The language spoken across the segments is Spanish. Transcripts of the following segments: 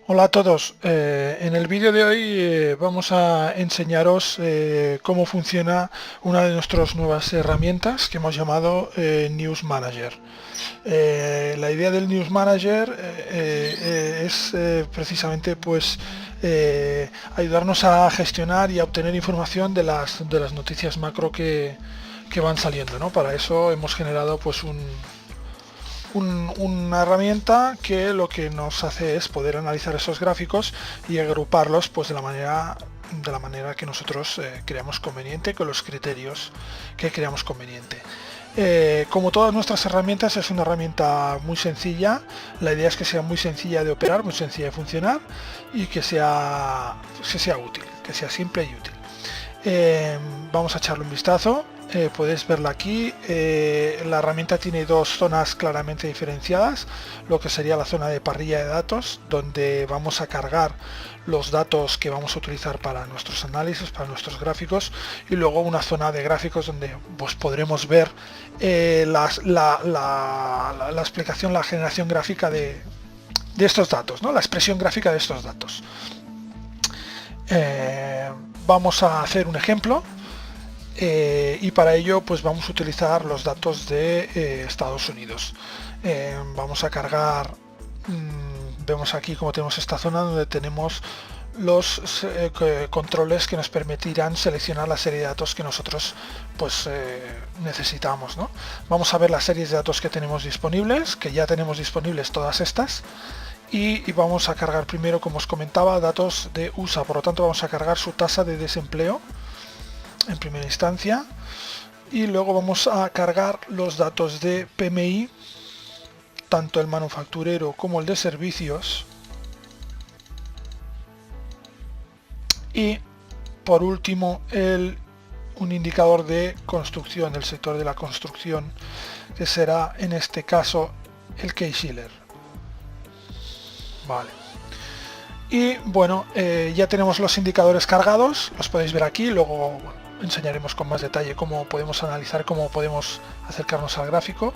Hola a todos. En el vídeo de hoy vamos a enseñaros cómo funciona una de nuestras nuevas herramientas que hemos llamado News Manager. La idea del News Manager es precisamente pues ayudarnos a gestionar y a obtener información de las noticias macro que van saliendo, ¿no? Para eso hemos generado pues una herramienta que lo que nos hace es poder analizar esos gráficos y agruparlos pues de la manera que nosotros creamos conveniente, con los criterios que creamos conveniente. Como todas nuestras herramientas, es una herramienta muy sencilla. La idea es que sea muy sencilla de operar, muy sencilla de funcionar y que sea útil, que sea simple y útil. Vamos a echarle un vistazo. Podéis verla aquí. La herramienta tiene dos zonas claramente diferenciadas, lo que sería la zona de parrilla de datos, donde vamos a cargar los datos que vamos a utilizar para nuestros análisis, para nuestros gráficos, y luego una zona de gráficos donde pues, podremos ver la explicación, la generación gráfica de estos datos, ¿no? La expresión gráfica de estos datos. Vamos a hacer un ejemplo. Y para ello pues vamos a utilizar los datos de Estados Unidos. Vamos a cargar, vemos aquí como tenemos esta zona donde tenemos los controles que nos permitirán seleccionar la serie de datos que nosotros pues necesitamos, ¿no? Vamos a ver las series de datos que tenemos disponibles, que ya tenemos disponibles todas estas, y vamos a cargar primero, como os comentaba, datos de USA. Por lo tanto vamos a cargar su tasa de desempleo en primera instancia, y luego vamos a cargar los datos de PMI, tanto el manufacturero como el de servicios, y por último un indicador de construcción, del sector de la construcción, que será en este caso el Case-Shiller. Vale. Y bueno, ya tenemos los indicadores cargados, los podéis ver aquí. Luego enseñaremos con más detalle cómo podemos analizar, cómo podemos acercarnos al gráfico.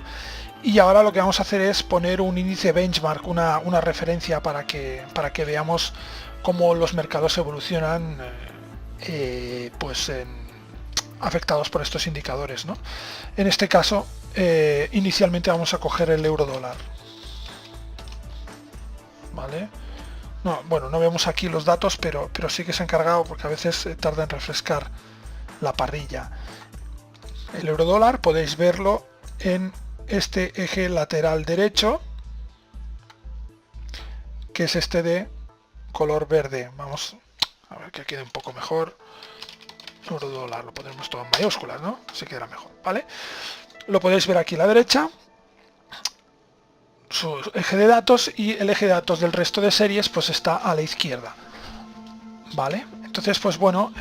Y ahora lo que vamos a hacer es poner un índice benchmark, una referencia para que veamos cómo los mercados evolucionan afectados por estos indicadores, ¿no? En este caso, inicialmente vamos a coger el euro dólar. ¿Vale? No, bueno, no vemos aquí los datos, pero sí que se han cargado porque a veces tarda en refrescar la parrilla. El euro dólar podéis verlo en este eje lateral derecho, que es este de color verde. Vamos a ver que quede un poco mejor. Euro dólar lo pondremos todo en mayúsculas, ¿no? Así quedará mejor, ¿vale? Lo podéis ver aquí a la derecha, su eje de datos, y el eje de datos del resto de series pues está a la izquierda, ¿vale? Entonces pues bueno,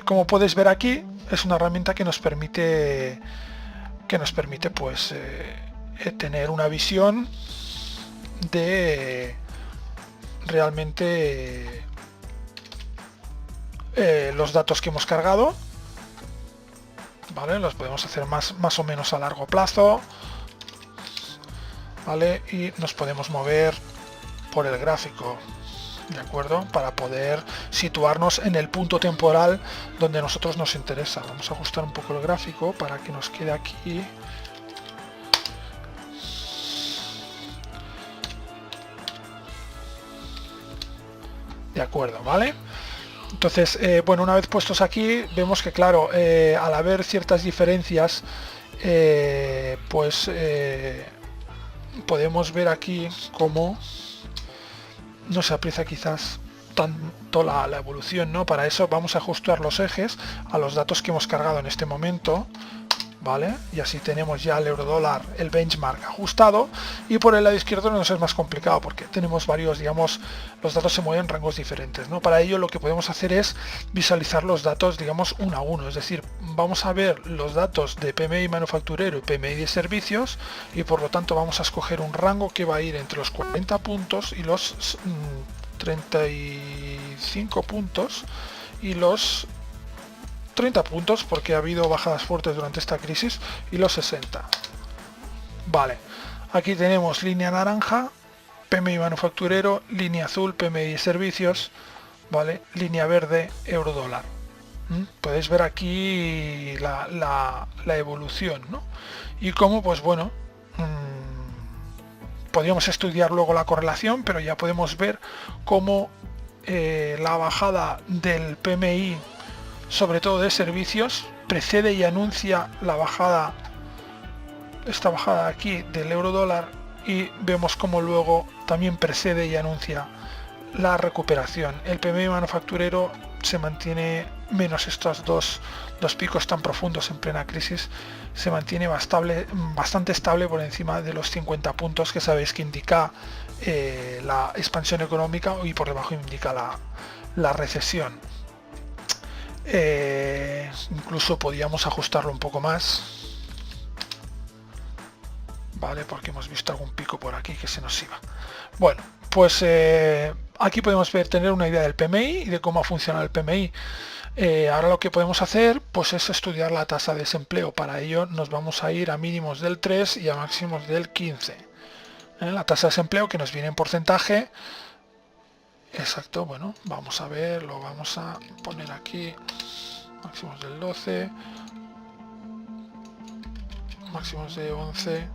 como podéis ver aquí, es una herramienta que nos permite pues tener una visión de realmente los datos que hemos cargado, ¿vale? Los podemos hacer más o menos a largo plazo, ¿vale? Y nos podemos mover por el gráfico, ¿de acuerdo? Para poder situarnos en el punto temporal donde a nosotros nos interesa. Vamos a ajustar un poco el gráfico para que nos quede aquí. De acuerdo, ¿vale? Entonces, bueno, una vez puestos aquí, vemos que claro, al haber ciertas diferencias, podemos ver aquí cómo no se aprecia quizás tanto la evolución, ¿no? Para eso vamos a ajustar los ejes a los datos que hemos cargado en este momento, ¿vale? Y así tenemos ya el euro dólar, el benchmark ajustado, y por el lado izquierdo nos es más complicado porque tenemos varios, digamos, los datos se mueven en rangos diferentes, ¿no? Para ello lo que podemos hacer es visualizar los datos, digamos, uno a uno, es decir, vamos a ver los datos de PMI manufacturero y PMI de servicios, y por lo tanto vamos a escoger un rango que va a ir entre los 40 puntos y los 35 puntos y los 30 puntos, porque ha habido bajadas fuertes durante esta crisis, y los 60. Vale, aquí tenemos línea naranja PMI manufacturero, línea azul, PMI servicios, ¿vale? Línea verde, euro dólar. Podéis ver aquí la evolución, ¿no? Y cómo, pues bueno, podríamos estudiar luego la correlación, pero ya podemos ver cómo la bajada del PMI, sobre todo de servicios, precede y anuncia la bajada, esta bajada aquí del euro dólar, y vemos como luego también precede y anuncia la recuperación. El PMI manufacturero se mantiene, menos estos dos picos tan profundos en plena crisis, se mantiene bastante estable por encima de los 50 puntos, que sabéis que indica la expansión económica, y por debajo indica la recesión. Incluso podíamos ajustarlo un poco más, vale, porque hemos visto algún pico por aquí que se nos iba. Bueno, pues aquí podemos tener una idea del PMI y de cómo funciona el PMI. Ahora lo que podemos hacer pues es estudiar la tasa de desempleo. Para ello nos vamos a ir a mínimos del 3 y a máximos del 15. La tasa de desempleo, que nos viene en porcentaje. Exacto, bueno, vamos a ver, lo vamos a poner aquí. Máximos del 12, máximos de 11.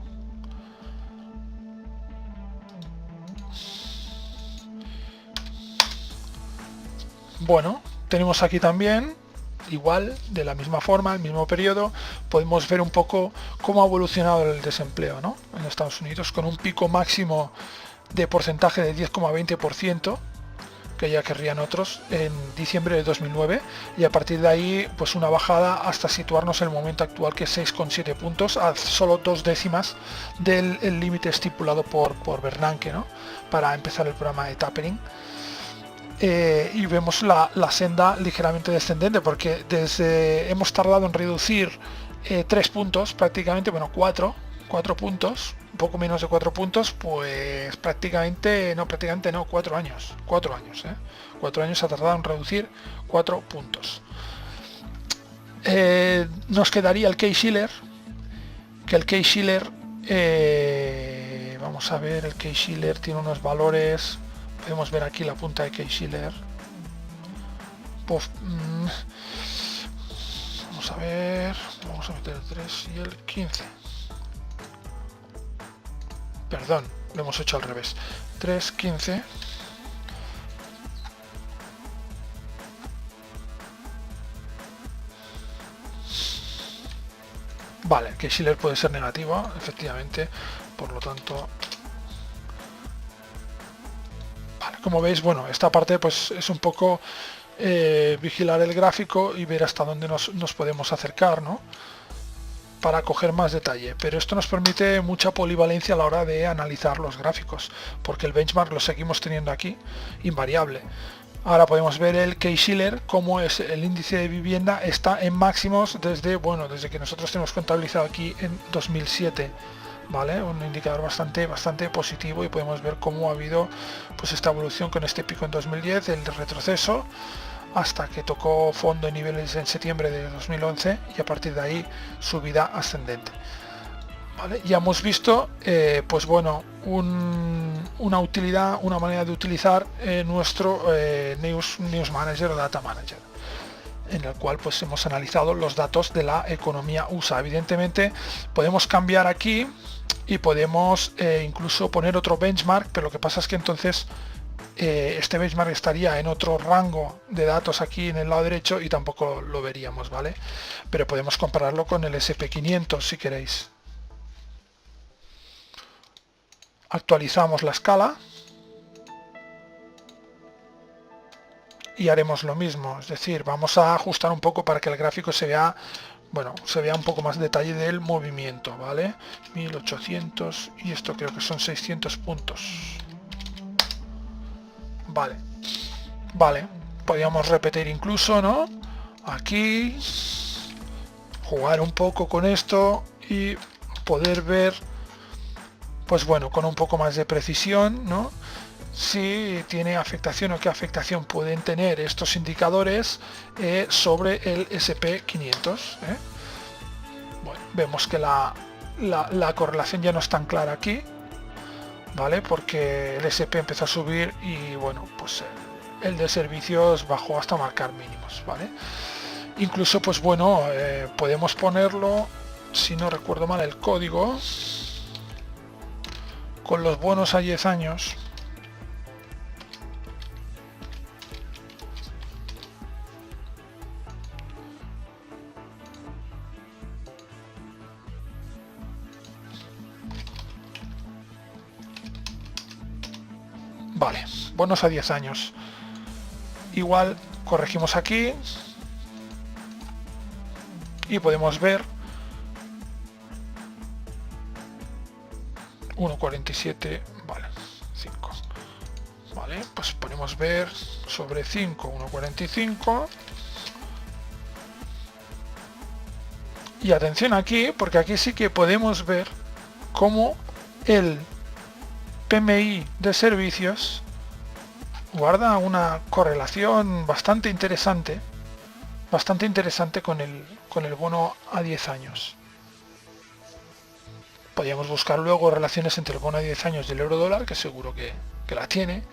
Bueno, tenemos aquí también, igual, de la misma forma, el mismo periodo, podemos ver un poco cómo ha evolucionado el desempleo, ¿no? En Estados Unidos, con un pico máximo de porcentaje de 10,20%, que ya querrían otros, en diciembre de 2009, y a partir de ahí pues una bajada hasta situarnos en el momento actual, que es 6,7 puntos, a solo 2 décimas del límite estipulado por Bernanke, ¿no? Para empezar el programa de tapering. Y vemos la senda ligeramente descendente, porque hemos tardado en reducir 3 puntos prácticamente, bueno, 4 puntos, un poco menos de 4 puntos, pues prácticamente no, 4 años, 4 años ha tardado en reducir 4 puntos. Nos quedaría el Case-Shiller, que el Case-Shiller, vamos a ver, el Case-Shiller tiene unos valores. Podemos ver aquí la punta de Case-Shiller. Vamos a ver, vamos a meter el 3 y el 15. Perdón, lo hemos hecho al revés. 3, 15. Vale, Case-Shiller puede ser negativo, efectivamente, por lo tanto... Como veis, bueno, esta parte pues es un poco vigilar el gráfico y ver hasta dónde nos podemos acercar, ¿no? Para coger más detalle, pero esto nos permite mucha polivalencia a la hora de analizar los gráficos, porque el benchmark lo seguimos teniendo aquí, invariable. Ahora podemos ver el Case-Shiller, como es el índice de vivienda, está en máximos desde que nosotros tenemos contabilizado aquí en 2007. ¿Vale? Un indicador bastante positivo, y podemos ver cómo ha habido pues esta evolución con este pico en 2010, el retroceso hasta que tocó fondo en niveles en septiembre de 2011, y a partir de ahí subida ascendente. ¿Vale? Ya hemos visto pues bueno, una utilidad, una manera de utilizar nuestro News Manager o Data Manager, en el cual pues hemos analizado los datos de la economía USA. Evidentemente podemos cambiar aquí y podemos incluso poner otro benchmark, pero lo que pasa es que entonces este benchmark estaría en otro rango de datos aquí en el lado derecho y tampoco lo veríamos, ¿vale? Pero podemos compararlo con el SP500 si queréis. Actualizamos la escala y haremos lo mismo, es decir, vamos a ajustar un poco para que el gráfico se vea, bueno, se vea un poco más detalle del movimiento, ¿vale? 1800 y esto creo que son 600 puntos. Vale, podríamos repetir incluso, ¿no? Aquí, jugar un poco con esto y poder ver, pues bueno, con un poco más de precisión, ¿no? Si tiene afectación o qué afectación pueden tener estos indicadores sobre el SP500. Bueno, vemos que la correlación ya no es tan clara aquí, ¿vale? Porque el SP empezó a subir y bueno, pues el de servicios bajó hasta marcar mínimos, ¿vale? Incluso, pues bueno, podemos ponerlo, si no recuerdo mal el código, con los bonos a 10 años. Vale, bonos a 10 años. Igual corregimos aquí y podemos ver 1,47, vale, 5. Vale, pues ponemos ver sobre 5, 1,45. Y atención aquí, porque aquí sí que podemos ver cómo el PMI de servicios guarda una correlación bastante interesante con el bono a 10 años. Podríamos buscar luego relaciones entre el bono a 10 años y el euro dólar, que seguro que la tiene,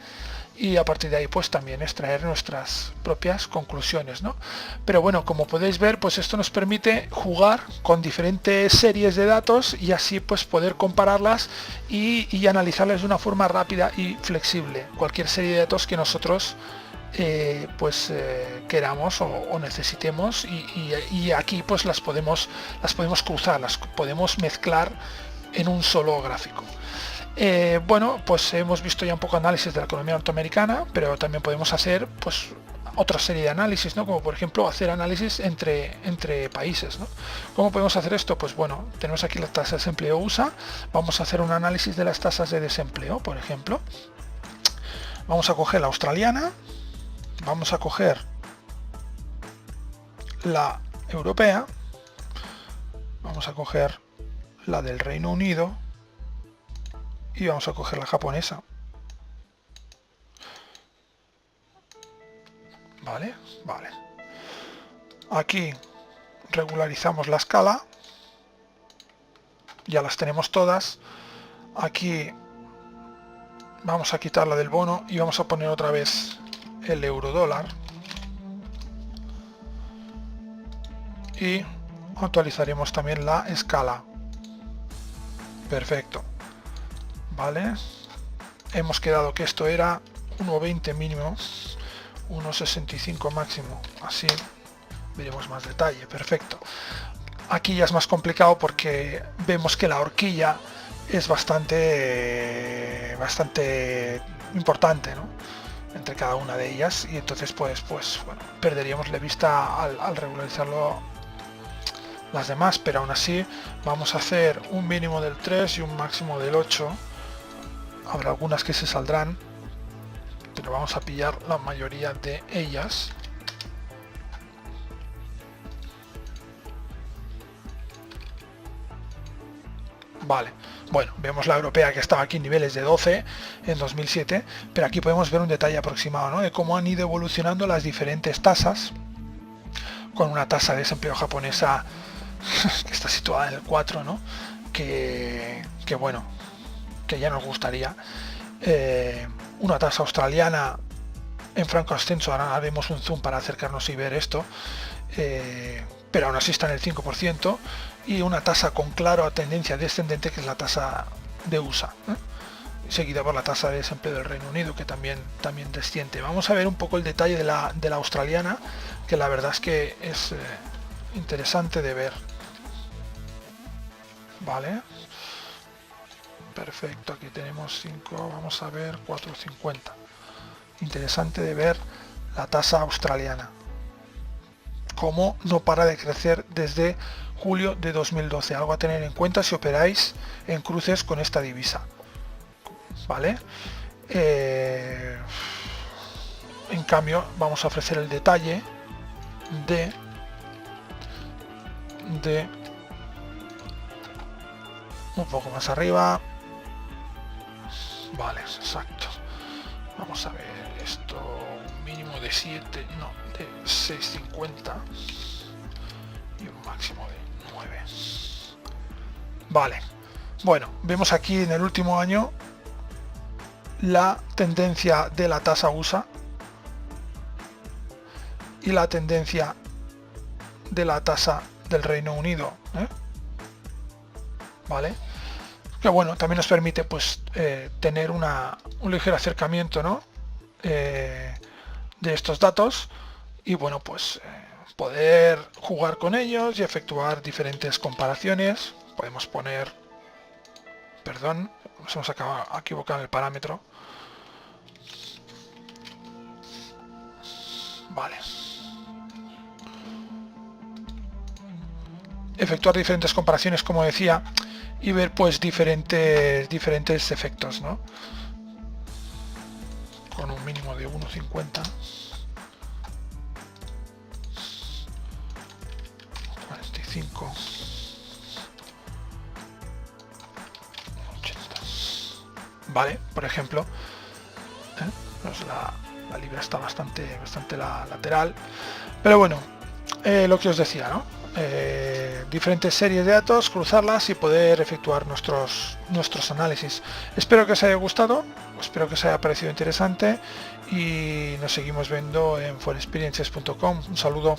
y a partir de ahí pues también extraer nuestras propias conclusiones, ¿no? Pero bueno, como podéis ver, pues esto nos permite jugar con diferentes series de datos y así pues poder compararlas y analizarlas de una forma rápida y flexible. Cualquier serie de datos que nosotros queramos o necesitemos y aquí pues las podemos cruzar, las podemos mezclar en un solo gráfico. Bueno, pues hemos visto ya un poco análisis de la economía norteamericana, pero también podemos hacer pues otra serie de análisis, ¿no? Como por ejemplo hacer análisis entre países, ¿no? ¿Cómo podemos hacer esto? Pues bueno, tenemos aquí las tasas de desempleo USA, vamos a hacer un análisis de las tasas de desempleo, por ejemplo. Vamos a coger la australiana, vamos a coger la europea, vamos a coger la del Reino Unido y vamos a coger la japonesa. Vale. Aquí regularizamos la escala, ya las tenemos todas. Aquí vamos a quitar la del bono y vamos a poner otra vez el euro dólar y actualizaremos también la escala. Perfecto. Vale, hemos quedado que esto era 1,20 mínimo, 1,65 máximo, así veremos más detalle. Perfecto. Aquí ya es más complicado porque vemos que la horquilla es bastante importante, ¿no? Entre cada una de ellas, y entonces pues bueno, perderíamos la vista al regularizarlo las demás, pero aún así vamos a hacer un mínimo del 3 y un máximo del 8. Habrá algunas que se saldrán, pero vamos a pillar la mayoría de ellas. Vale, bueno, vemos la europea que estaba aquí en niveles de 12 en 2007, pero aquí podemos ver un detalle aproximado, ¿no? De cómo han ido evolucionando las diferentes tasas, con una tasa de desempleo japonesa que está situada en el 4, ¿no? Que bueno, que ya nos gustaría. Una tasa australiana en franco ascenso, ahora haremos un zoom para acercarnos y ver esto, pero aún así está en el 5%, y una tasa con clara tendencia descendente, que es la tasa de USA, seguida por la tasa de desempleo del Reino Unido, que también desciende. Vamos a ver un poco el detalle de la australiana, que la verdad es que es interesante de ver. Vale, perfecto, aquí tenemos 5, vamos a ver 4,50. Interesante de ver la tasa australiana, cómo no para de crecer desde julio de 2012, algo a tener en cuenta si operáis en cruces con esta divisa. Vale, en cambio vamos a ofrecer el detalle de un poco más arriba. Vale, exacto. Vamos a ver esto, un mínimo de 7, no, de 6,50 y un máximo de 9. Vale, bueno, vemos aquí en el último año la tendencia de la tasa USA y la tendencia de la tasa del Reino Unido, ¿vale? Que bueno, también nos permite pues tener un ligero acercamiento, ¿no? De estos datos y bueno, pues poder jugar con ellos y efectuar diferentes comparaciones. Podemos poner, perdón, nos hemos equivocado en el parámetro, vale, efectuar diferentes comparaciones, como decía, y ver pues diferentes efectos, ¿no? Con un mínimo de 1,50, 45, 80, vale, por ejemplo, pues la libra está bastante lateral, pero bueno, lo que os decía, ¿no? Diferentes series de datos, cruzarlas y poder efectuar nuestros análisis. Espero que os haya gustado, espero que os haya parecido interesante y nos seguimos viendo en forexperiences.com. Un saludo.